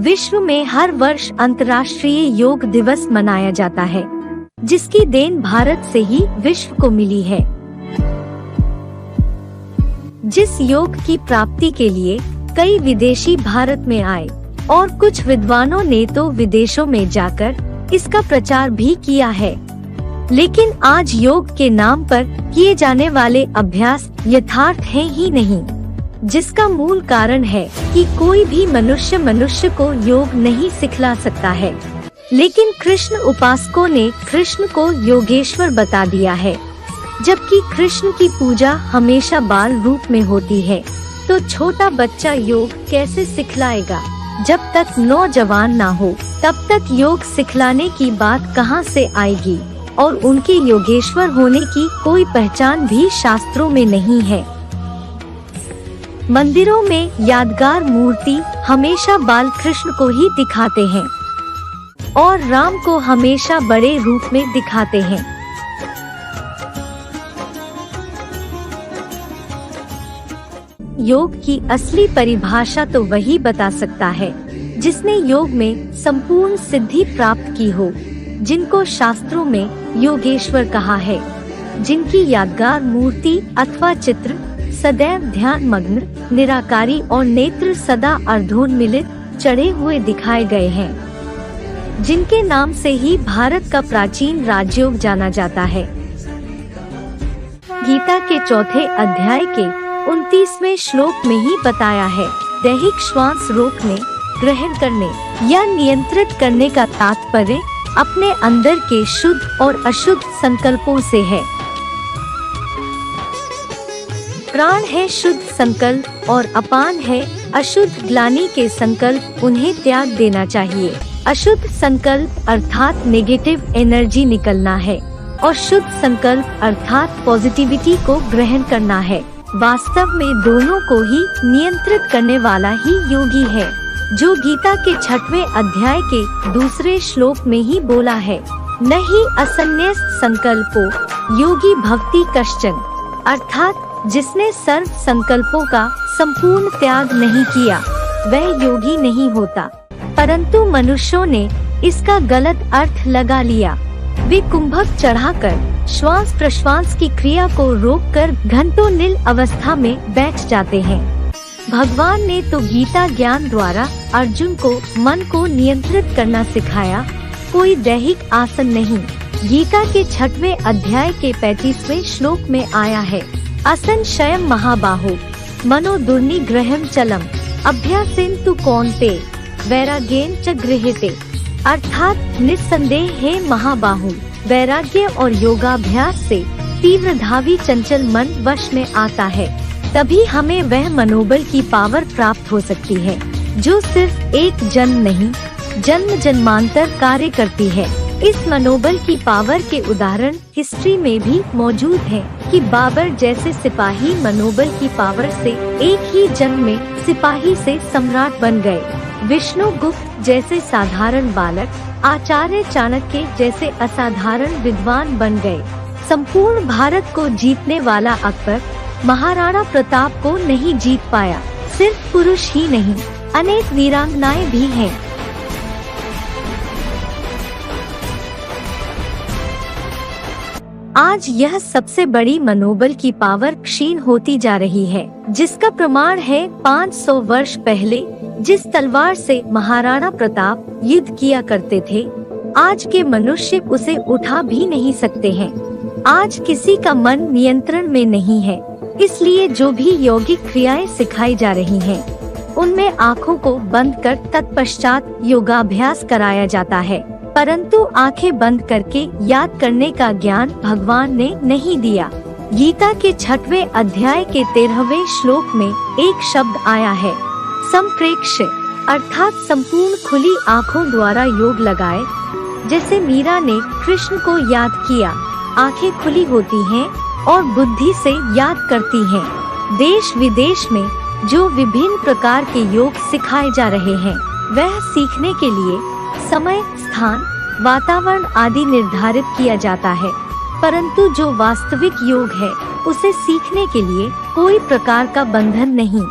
विश्व में हर वर्ष अंतर्राष्ट्रीय योग दिवस मनाया जाता है, जिसकी देन भारत से ही विश्व को मिली है। जिस योग की प्राप्ति के लिए कई विदेशी भारत में आए और कुछ विद्वानों ने तो विदेशों में जाकर इसका प्रचार भी किया है, लेकिन आज योग के नाम पर किए जाने वाले अभ्यास यथार्थ हैं ही नहीं, जिसका मूल कारण है कि कोई भी मनुष्य को योग नहीं सिखला सकता है। लेकिन कृष्ण उपासकों ने कृष्ण को योगेश्वर बता दिया है। जबकि कृष्ण की पूजा हमेशा बाल रूप में होती है, तो छोटा बच्चा योग कैसे सिखलाएगा? जब तक नौजवान ना हो तब तक योग सिखलाने की बात कहां से आएगी? और उनके योगेश्वर होने की कोई पहचान भी शास्त्रों में नहीं है। मंदिरों में यादगार मूर्ति हमेशा बाल कृष्ण को ही दिखाते हैं और राम को हमेशा बड़े रूप में दिखाते हैं। योग की असली परिभाषा तो वही बता सकता है जिसने योग में संपूर्ण सिद्धि प्राप्त की हो, जिनको शास्त्रों में योगेश्वर कहा है, जिनकी यादगार मूर्ति अथवा चित्र सदैव ध्यान मग्न, निराकारी और नेत्र सदा अर्धोन्मिलित चढ़े हुए दिखाए गए हैं, जिनके नाम से ही भारत का प्राचीन राजयोग जाना जाता है। गीता के चौथे अध्याय के 29वें श्लोक में ही बताया है, दैहिक श्वास रोकने, ग्रहण करने या नियंत्रित करने का तात्पर्य अपने अंदर के शुद्ध और अशुद्ध संकल्पों से है। प्राण है शुद्ध संकल्प और अपान है अशुद्ध ग्लानि के संकल्प, उन्हें त्याग देना चाहिए। अशुद्ध संकल्प अर्थात नेगेटिव एनर्जी निकलना है और शुद्ध संकल्प अर्थात पॉजिटिविटी को ग्रहण करना है। वास्तव में दोनों को ही नियंत्रित करने वाला ही योगी है, जो गीता के 6वें अध्याय के 2 श्लोक में ही बोला है, नहीं असन्यस्त संकल्पो योगी भवति कश्चन, अर्थात जिसने सर्व संकल्पों का संपूर्ण त्याग नहीं किया वह योगी नहीं होता। परंतु मनुष्यों ने इसका गलत अर्थ लगा लिया। वे कुंभक चढ़ाकर श्वास प्रश्वास की क्रिया को रोककर घंटों नील अवस्था में बैठ जाते हैं। भगवान ने तो गीता ज्ञान द्वारा अर्जुन को मन को नियंत्रित करना सिखाया, कोई दैहिक आसन नहीं। गीता के 6वें अध्याय के 35वें श्लोक में आया है, आसन शयम महाबाहो मनो दुर्निग्रहम चलम अभ्यासेन तु कौन्ते वैराग्येन च गृह्यते, अर्थात निस्संदेह है महाबाहु, वैराग्य और योगाभ्यास से तीव्रधावी चंचल मन वश में आता है, तभी हमें वह मनोबल की पावर प्राप्त हो सकती है जो सिर्फ एक जन्म नहीं जन्म जन्मांतर कार्य करती है। इस मनोबल की पावर के उदाहरण हिस्ट्री में भी मौजूद हैं कि बाबर जैसे सिपाही मनोबल की पावर से एक ही जन्म में सिपाही से सम्राट बन गए। विष्णुगुप्त जैसे साधारण बालक आचार्य चाणक्य जैसे असाधारण विद्वान बन गए। संपूर्ण भारत को जीतने वाला अकबर महाराणा प्रताप को नहीं जीत पाया। सिर्फ पुरुष ही नहीं, अनेक वीरांगनाएं भी हैं। आज यह सबसे बड़ी मनोबल की पावर क्षीण होती जा रही है, जिसका प्रमाण है 500 वर्ष पहले जिस तलवार से महाराणा प्रताप युद्ध किया करते थे, आज के मनुष्य उसे उठा भी नहीं सकते हैं। आज किसी का मन नियंत्रण में नहीं है, इसलिए जो भी यौगिक क्रियाएं सिखाई जा रही हैं, उनमें आँखों को बंद कर तत्पश्चात योगाभ्यास कराया जाता है, परंतु आंखें बंद करके याद करने का ज्ञान भगवान ने नहीं दिया। गीता के 6वें अध्याय के 13वें श्लोक में एक शब्द आया है, संप्रेक्ष्य, अर्थात संपूर्ण खुली आँखों द्वारा योग लगाए। जैसे मीरा ने कृष्ण को याद किया, आंखें खुली होती हैं और बुद्धि से याद करती हैं। देश विदेश में जो विभिन्न प्रकार के योग सिखाए जा रहे हैं, वह सीखने के लिए समय, स्थान, वातावरण आदि निर्धारित किया जाता है, परंतु जो वास्तविक योग है उसे सीखने के लिए कोई प्रकार का बंधन नहीं।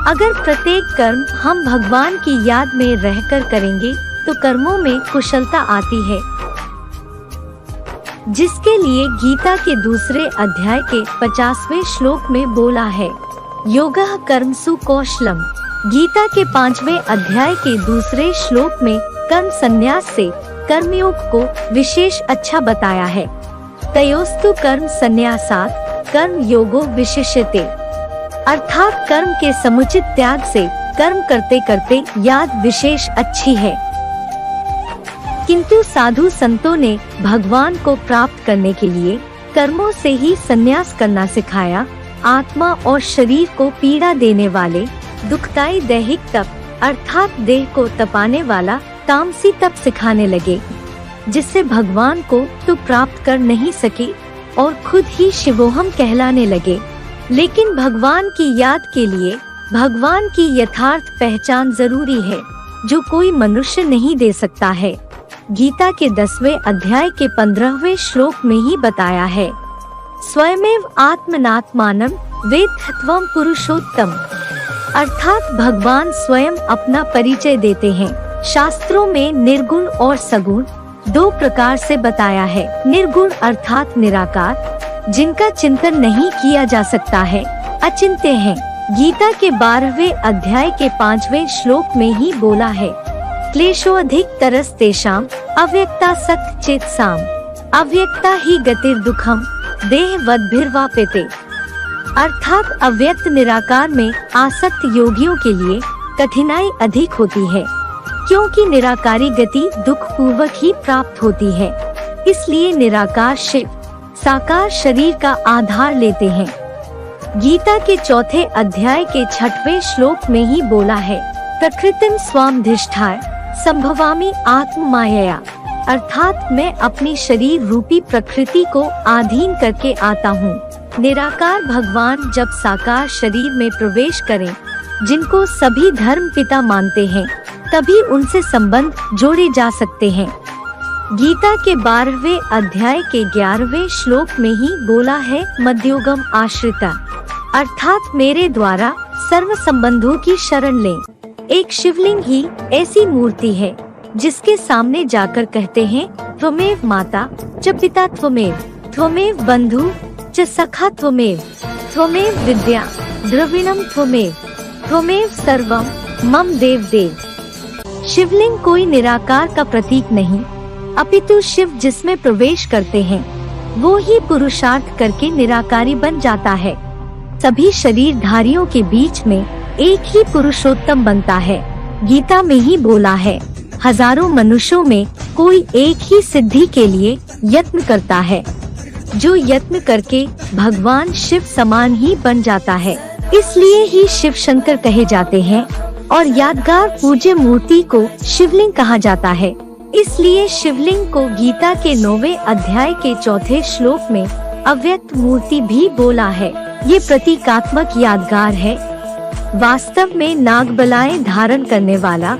अगर प्रत्येक कर्म हम भगवान की याद में रहकर करेंगे तो कर्मों में कुशलता आती है, जिसके लिए गीता के दूसरे अध्याय के 50वें श्लोक में बोला है, योगः कर्मसु कौशलम। गीता के 5वें अध्याय के दूसरे श्लोक में कर्म संन्यास से कर्मयोग को विशेष अच्छा बताया है। तयोस्तु कर्म संन्यासात् कर्म योगो विशिष्यते, अर्थात कर्म के समुचित त्याग से कर्म करते करते याद विशेष अच्छी है। किंतु साधु संतों ने भगवान को प्राप्त करने के लिए कर्मों से ही संन्यास करना सिखाया। आत्मा और शरीर को पीड़ा देने वाले दुखदायी दैहिक तप अर्थात देह को तपाने वाला तामसी तप सिखाने लगे, जिससे भगवान को तो प्राप्त कर नहीं सके और खुद ही शिवोहम कहलाने लगे। लेकिन भगवान की याद के लिए भगवान की यथार्थ पहचान जरूरी है, जो कोई मनुष्य नहीं दे सकता है। गीता के 10वें अध्याय के 15वें श्लोक में ही बताया है, स्वयमेव आत्मनात्मानं वेत्थ त्वं पुरुषोत्तम, अर्थात भगवान स्वयं अपना परिचय देते हैं। शास्त्रों में निर्गुण और सगुण दो प्रकार से बताया है। निर्गुण अर्थात निराकार, जिनका चिंतन नहीं किया जा सकता है, अचिंत्य हैं। गीता के 12वें अध्याय के 5वें श्लोक में ही बोला है, क्लेशोऽधिक तरस्तेषाम् अव्यक्ता सच्चेतसाम्, अव्यक्ता ही गतिर्दुःखम् देहवद्भिर्वाप्यते, अर्थात अव्यक्त निराकार में आसक्त योगियों के लिए कठिनाई अधिक होती है, क्योंकि निराकारी गति दुख पूर्वक ही प्राप्त होती है। इसलिए निराकार शिव साकार शरीर का आधार लेते हैं। गीता के 4थे अध्याय के 6वें श्लोक में ही बोला है, प्रकृतिम स्वामधिष्ठाय संभवामि आत्ममायया, अर्थात मैं अपनी शरीर रूपी प्रकृति को अधीन करके आता हूँ। निराकार भगवान जब साकार शरीर में प्रवेश करें, जिनको सभी धर्म पिता मानते हैं, तभी उनसे संबंध जोड़े जा सकते हैं। गीता के 12वें अध्याय के 11वें श्लोक में ही बोला है, मध्योगम आश्रिता, अर्थात मेरे द्वारा सर्व संबंधों की शरण लें। एक शिवलिंग ही ऐसी मूर्ति है जिसके सामने जाकर कहते हैं, त्वमेव माता च पिता त्वमेव, त्वमेव बंधु च सखा त्वमेव, त्वमेव विद्या द्रविणम त्वमेव, त्वमेव सर्वम मम देव देव। शिवलिंग कोई निराकार का प्रतीक नहीं, अपितु शिव जिसमें प्रवेश करते हैं वो ही पुरुषार्थ करके निराकारी बन जाता है। सभी शरीरधारियों के बीच में एक ही पुरुषोत्तम बनता है। गीता में ही बोला है, हजारों मनुष्यों में कोई एक ही सिद्धि के लिए यत्न करता है, जो यत्न करके भगवान शिव समान ही बन जाता है। इसलिए ही शिव शंकर कहे जाते हैं और यादगार पूज्य मूर्ति को शिवलिंग कहा जाता है। इसलिए शिवलिंग को गीता के 9वें अध्याय के 4थे श्लोक में अव्यक्त मूर्ति भी बोला है। ये प्रतीकात्मक यादगार है। वास्तव में नागबलाएं धारण करने वाला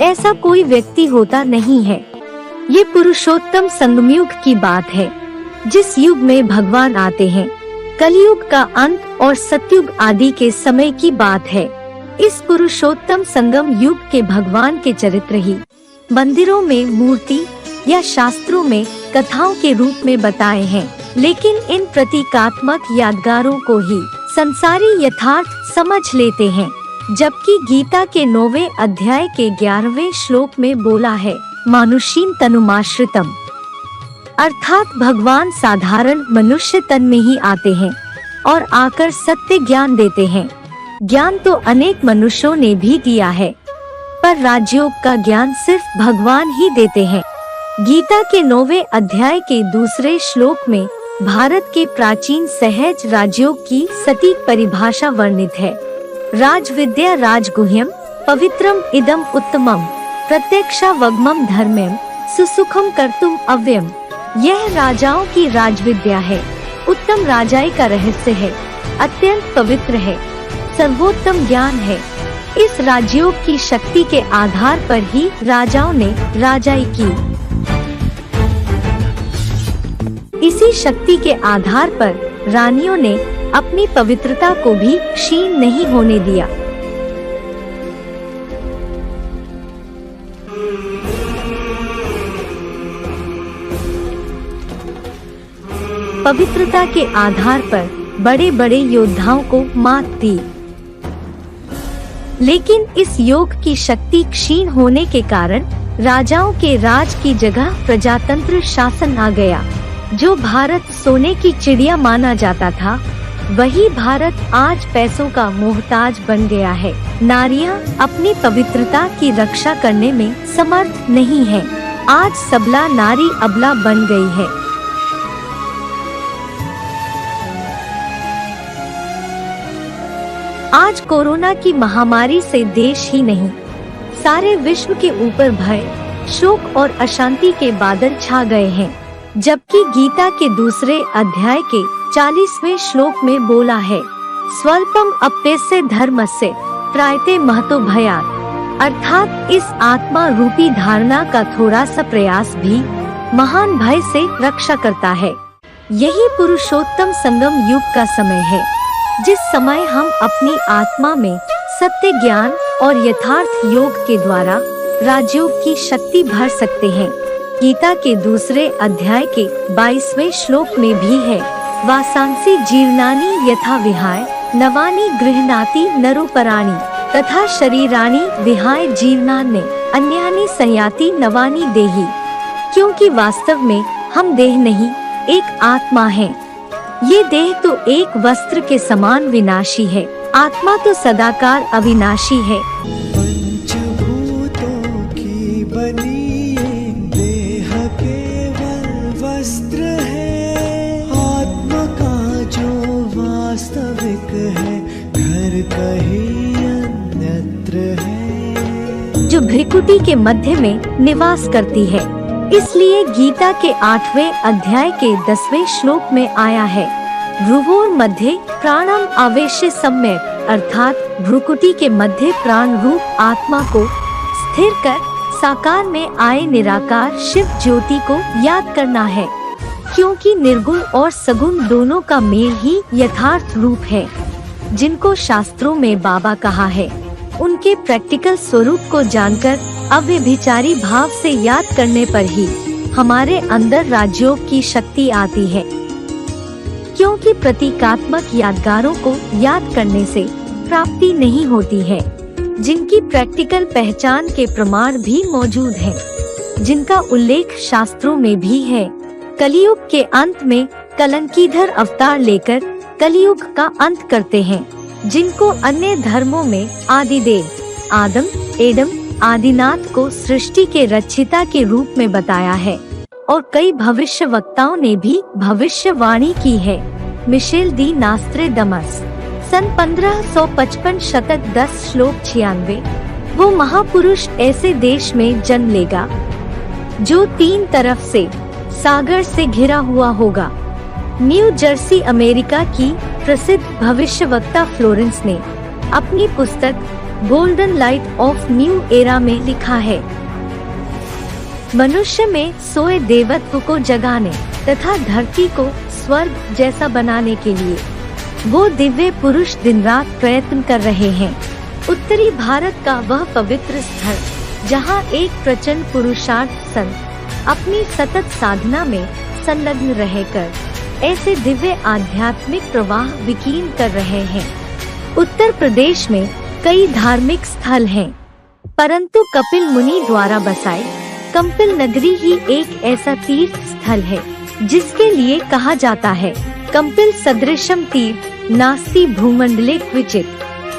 ऐसा कोई व्यक्ति होता नहीं है। ये पुरुषोत्तम संगमयुग की बात है, जिस युग में भगवान आते हैं। कलयुग का अंत और सतयुग आदि के समय की बात है। इस पुरुषोत्तम संगम युग के भगवान के चरित्र ही मंदिरों में मूर्ति या शास्त्रों में कथाओं के रूप में बताए हैं, लेकिन इन प्रतीकात्मक यादगारों को ही संसारी यथार्थ समझ लेते हैं। जबकि गीता के 9वें अध्याय के 11वें श्लोक में बोला है, मानुषीम तनुमाश्रितम, अर्थात भगवान साधारण मनुष्य तन में ही आते हैं और आकर सत्य ज्ञान देते हैं। ज्ञान तो अनेक मनुष्यों ने भी दिया है, पर राजयोग का ज्ञान सिर्फ भगवान ही देते हैं। गीता के 9वें अध्याय के दूसरे श्लोक में भारत के प्राचीन सहज राजयोग की सटीक परिभाषा वर्णित है। राजविद्या राजगुह्यम पवित्रम इदम उत्तमम प्रत्यक्षावगमम धर्म्यम सुसुखम कर्तुम अव्ययम। यह राजाओं की राजविद्या है, उत्तम राजाई का रहस्य है, अत्यंत पवित्र है, सर्वोत्तम ज्ञान है। इस राजयोग की शक्ति के आधार पर ही राजाओं ने राजाई की। इसी शक्ति के आधार पर रानियों ने अपनी पवित्रता को भी क्षीण नहीं होने दिया। पवित्रता के आधार पर बड़े बड़े योद्धाओं को मात दी। लेकिन इस योग की शक्ति क्षीण होने के कारण राजाओं के राज की जगह प्रजातंत्र शासन आ गया। जो भारत सोने की चिड़िया माना जाता था, वही भारत आज पैसों का मोहताज बन गया है। नारियां अपनी पवित्रता की रक्षा करने में समर्थ नहीं हैं। आज सबला नारी अबला बन गई है। आज कोरोना की महामारी से देश ही नहीं, सारे विश्व के ऊपर भय, शोक और अशांति के बादल छा गए हैं। जबकि गीता के दूसरे अध्याय के 40वें श्लोक में बोला है, स्वल्पम अप्यस्य धर्मस्य त्रायते महतो भयात्, अर्थात इस आत्मा रूपी धारणा का थोड़ा सा प्रयास भी महान भय से रक्षा करता है। यही पुरुषोत्तम संगम युग का समय है, जिस समय हम अपनी आत्मा में सत्य ज्ञान और यथार्थ योग के द्वारा राजयोग की शक्ति भर सकते हैं। गीता के दूसरे अध्याय के 22वें श्लोक में भी है, वासांसी जीर्णानि यथा विहाय नवानि गृह्णाति नरोपराणि तथा शरीराणि विहाय जीर्णान्य अन्यानि संयाति नवानि देहि। क्योंकि वास्तव में हम देह नहीं, एक आत्मा है। ये देह तो एक वस्त्र के समान विनाशी है, आत्मा तो सदाकार अविनाशी है। पंचभूतों की बनी ये देह केवल वस्त्र है, आत्मा का जो वास्तविक है घर कहीं अन्यत्र है, जो भ्रिकुटी के मध्य में निवास करती है। इसलिए गीता के 8वें अध्याय के 10वें श्लोक में आया है, भ्रुवोर मध्ये प्राणम आवेश्य सम्यक, अर्थात भ्रुकुटी के मध्य प्राण रूप आत्मा को स्थिर कर साकार में आए निराकार शिव ज्योति को याद करना है। क्योंकि निर्गुण और सगुण दोनों का मेल ही यथार्थ रूप है, जिनको शास्त्रों में बाबा कहा है। उनके प्रैक्टिकल स्वरूप को जानकर अव्यभिचारी भाव से याद करने पर ही हमारे अंदर राजयोग की शक्ति आती है। क्योंकि प्रतीकात्मक यादगारों को याद करने से प्राप्ति नहीं होती है, जिनकी प्रैक्टिकल पहचान के प्रमाण भी मौजूद हैं, जिनका उल्लेख शास्त्रों में भी है। कलियुग के अंत में कलंकीधर अवतार लेकर कलियुग का अंत करते हैं, जिनको अन्य धर्मों में आदिदेव आदम एडम आदिनाथ को सृष्टि के रचिता के रूप में बताया है। और कई भविष्य वक्ताओं ने भी भविष्यवाणी की है। मिशेल दी नास्त्रेदमस सन 1555 शतक 10 श्लोक 96। वो महापुरुष ऐसे देश में जन्म लेगा जो 3 तरफ से सागर से घिरा हुआ होगा। न्यू जर्सी अमेरिका की प्रसिद्ध भविष्यवक्ता फ्लोरेंस ने अपनी पुस्तक golden light of new era में लिखा है, मनुष्य में सोए देवत्व को जगाने तथा धरती को स्वर्ग जैसा बनाने के लिए वो दिव्य पुरुष दिन रात प्रयत्न कर रहे हैं। उत्तरी भारत का वह पवित्र स्थल जहां एक प्रचंड पुरुषार्थ संत अपनी सतत साधना में संलग्न रहकर ऐसे दिव्य आध्यात्मिक प्रवाह विकीर्ण कर रहे हैं। उत्तर प्रदेश में कई धार्मिक स्थल हैं, परंतु कपिल मुनि द्वारा बसाए कंपिल नगरी ही एक ऐसा तीर्थ स्थल है जिसके लिए कहा जाता है, कंपिल सदृशम तीर्थ नास्ति भूमंडले क्वचित,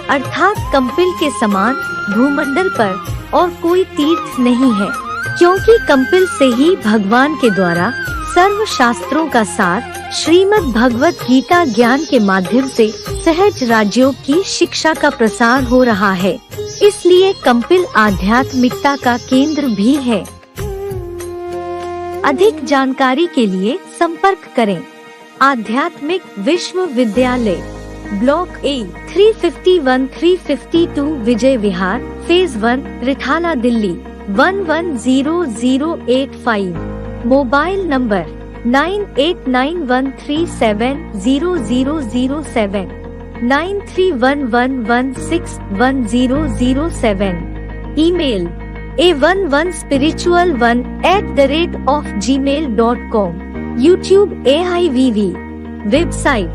अर्थात कंपिल के समान भूमंडल पर और कोई तीर्थ नहीं है। क्योंकि कंपिल से ही भगवान के द्वारा सर्व शास्त्रों का सार श्रीमद् भगवत गीता ज्ञान के माध्यम से सहज राजयोग की शिक्षा का प्रसार हो रहा है। इसलिए कंपिल आध्यात्मिकता का केंद्र भी है। अधिक जानकारी के लिए संपर्क करें आध्यात्मिक विश्वविद्यालय, ब्लॉक ए 351-352 विजय विहार, phase 1, Rithala, Delhi 110085। Mobile number 9891370007, 9311161007। email a11spiritual1@gmail.com। YouTube AIVV, website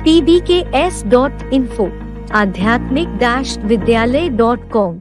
tbks.info, आध्यात्मिक-विद्यालय.com।